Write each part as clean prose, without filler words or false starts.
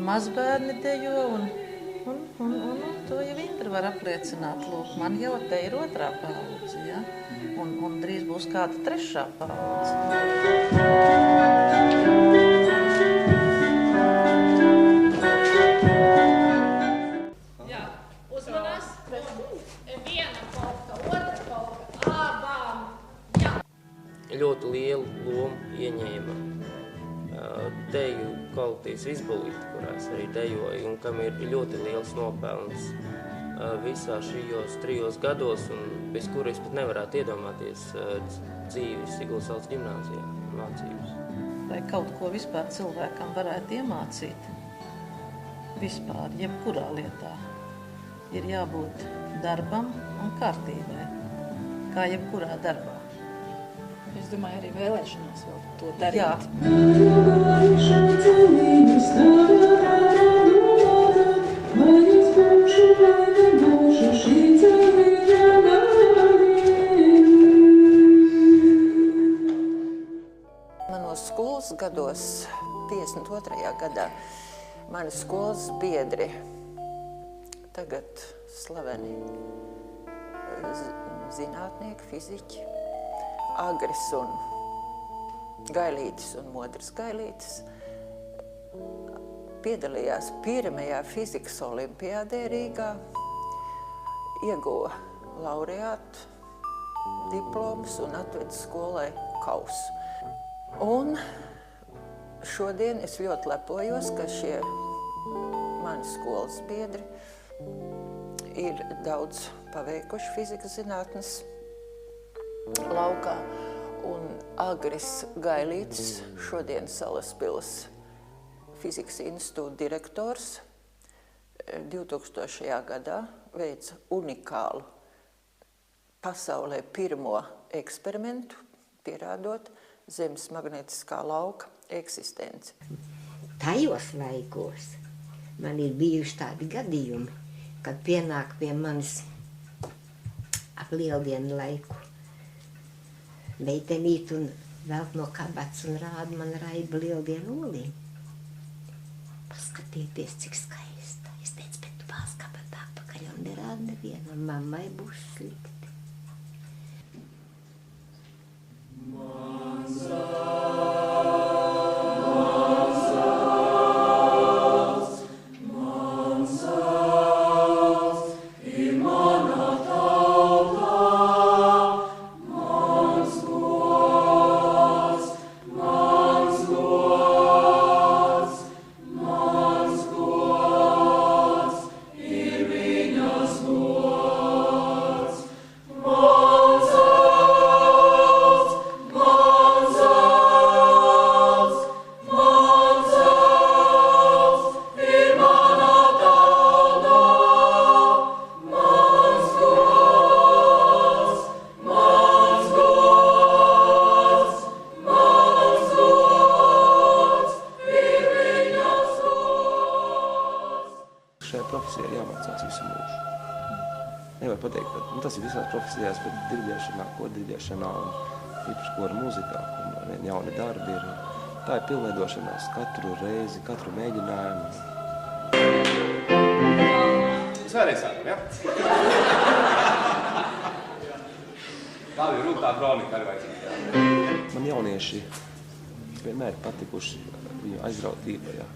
mazbērni dejo, un to jau Indra var apliecināt. Lūk, man jau te ir 2. paudze, ja? Un drīz būs kāda 3. paudze. Ļoti lielu lomu ieņēma deju kolektīvs Vizbolīti, kurās arī dejoja, un kam ir ļoti liels nopelns visā šajos 3 gados, un bez kura es pat nevarētu iedomāties dzīvi Siguldas ģimnāzijā mācības. Lai kaut ko vispār cilvēkam varētu iemācīt, vispār, jebkurā lietā, ir jābūt darbam un kārtībai, kā jebkurā darbā. Es domāju, arī vēlēšanās vēl to darīt. Jā. Manos skolas gados, 52. gadā, mani skolas biedri, tagad slaveni zinātnieki, fiziķi, Agris un Gailītis un Modris Gailītis piedalījās 1. fizikas olimpiādē Rīgā, ieguva laureātu diplomus un atveda skolai kausu. Un šodien es ļoti lepojos, ka šie mani skolas biedri ir daudz paveikuši fizikas zinātnes laukā, un Agris Gailītis, šodien Salaspils fizikas institūta direktors, 2000. gadā veica unikālu pasaulē pirmo eksperimentu, pierādot Zemes magnētiskā lauka eksistenci. Tajos laikos man ir bijuši tādi gadījumi, kad pienāk pie manis ap lieldienu laiku meitenīt un velk no kabatas un rāda man raibu lieldienu olīm. Paskatieties, cik skaista. Es teicu, bet tu vāc kabatā pakaļ un nerāda nevienam, mammai būs slikti. profesijā jāmācās visu mūžu. Nevar pateikt, ka tas ir visās profesijās, bet diriģēšanā, kodiriģēšanā un īpaši kora mūzikā, un vien jauni darbi ir. Tā ir pilnveidošanās katru reizi, katru mēģinājumu. Mēs vēlreiz sākam, ja? Labi, rūktā kronika arī vajadzīgi. Man jaunieši vienmēr patikuši viņu aizrautība, ja.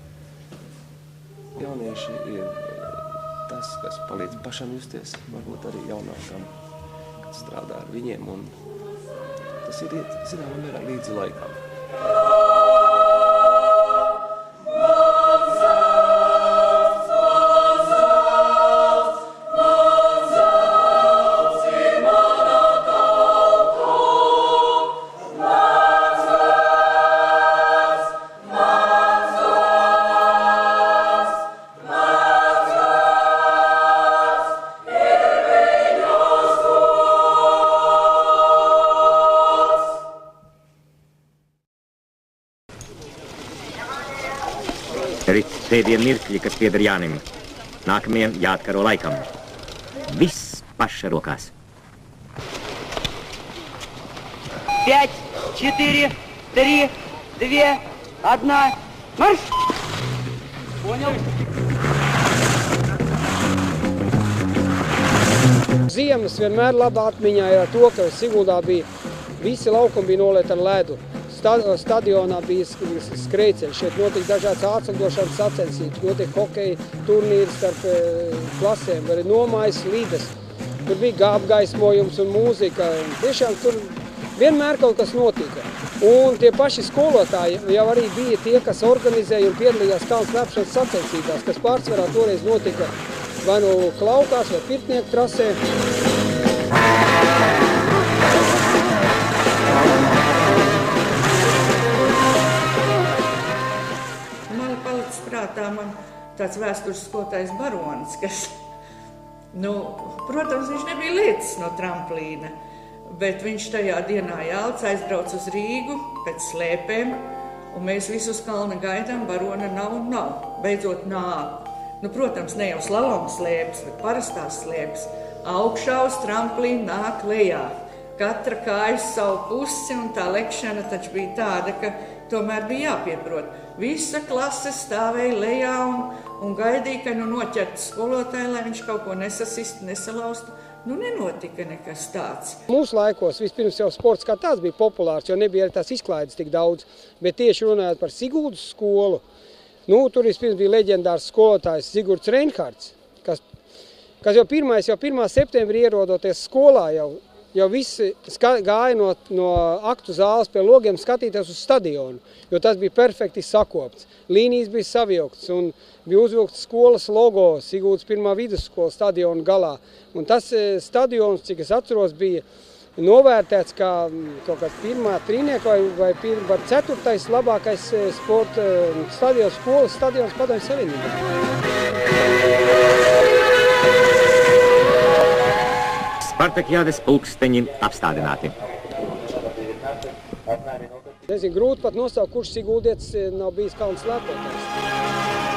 Jaunieši ir tas, kas palīdz pašam justies, varbūt arī jaunākam, kad strādā ar viņiem, un tas ir, zināmā mērā, līdzi laikam. Pēdējie mirkļi, kas pieder Jānim. Nākamie jāatkaro laikam. Viss paša rokās. 5, 4, 3, 2, 1, marš! Ziemas vienmēr labā atmiņā ir ar to, ka Siguldā bija visi laukumi bija nolieti ar ledu. Stadionā bija skrejceļš, šeit notika dažādas ātrlidošanas sacensības, notika hokeja turnīri starp klasēm, arī nomājas lides. Tur bija apgaismojums un mūzika. Tiešām tur vienmēr kaut kas notika. Un tie paši skolotāji jau arī bija tie, kas organizēja un piedalījās kalnu slēpšanas sacensībās, kas pārsvarā toreiz notika vai nu Klaukās vai Pirtnieku trasē. Man palicis prātā tāds vēstures skolotājs Baronis, kas, protams, viņš nebija liecis no tramplīna, bet viņš tajā dienā jālc aizbrauc uz Rīgu pēc slēpēm, un mēs visu uz kalna gaidām, Barona nav. Beidzot nāk. Protams, ne jau slaloma slēpes, bet parastās slēpes. Augšā uz tramplīnu nāk lejā. Katra kājas savu pusi, un tā lekšana taču bija tāda, ka tomēr bija jāpieprot. Visa klase stāvēja lejā un gaidīja, ka noķertu skolotāju, lai viņš kaut ko nesasistu, nesalaustu. Nenotika nekas tāds. Mūsu laikos vispirms jau sports kā tāds bija populārs, jo nebija arī tās izklaides tik daudz. Bet tieši runājot par Siguldas skolu, tur vispirms bija leģendārs skolotājs Zigurds Reinhards, kas jau 1. septembrī ierodoties skolā jau visi gāja no aktu zāles pie logiem skatīties uz stadionu, jo tas bija perfekti sakopts. Līnijas bija savilktas un bija uzvilkts skolas logo Siguldas 1. vidusskolas stadionu galā. Un tas stadions, cik es atceros, bija novērtēts kā kaut kāds 1. trīnieka vai 4. labākais sporta stadions, skolas stadions Padomju Savienībā. Spartakiādes pulksteņi apstādināti. Nezinu, grūti pat nosaukt, kurš siguldietis nav bijis kalnu slēpotājs.